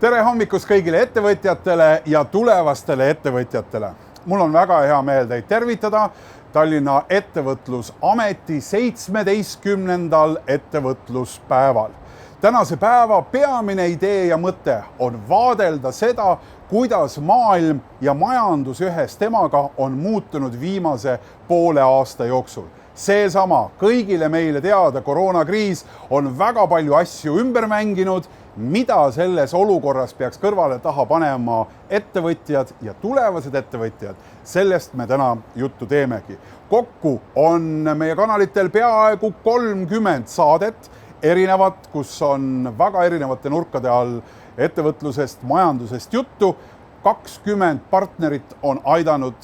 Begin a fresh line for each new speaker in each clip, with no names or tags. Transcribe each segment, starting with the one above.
Tere hommikust kõigile ettevõtjatele ja tulevastele ettevõtjatele. Mul on väga hea meel teid tervitada Tallinna Ettevõtlusameti 17. ettevõtluspäeval. Tänase päeva peamine idee ja mõte on vaadelda seda, kuidas maailm ja majandus ühes temaga on muutunud viimase poole aasta jooksul. Seesama kõigile meile teada koroonakriis on väga palju asju ümber mänginud, mida selles olukorras peaks kõrvale taha panema ettevõtjad ja tulevased ettevõtjad. Sellest me täna juttu teemegi. Kokku on meie kanalitel peaaegu 30 saadet erinevat, kus on väga erinevate nurkade all ettevõtlusest, majandusest juttu. 20 partnerit on aidanud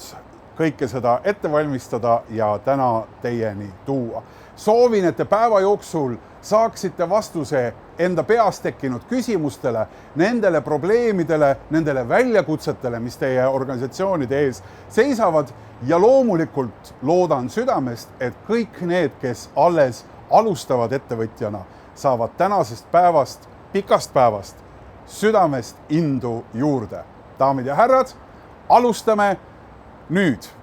kõike seda ette valmistada ja täna teieni tuua. Soovin, et te päeva jooksul saaksite vastuse enda peas tekkinud küsimustele, nendele probleemidele, nendele väljakutsetele, mis teie organisatsioonide ees seisavad ja loomulikult loodan südamest, et kõik need, kes alles alustavad ettevõtjana, saavad tänasest päevast, pikast päevast, südamest indu juurde. Daamid ja härrad, alustame nüüd!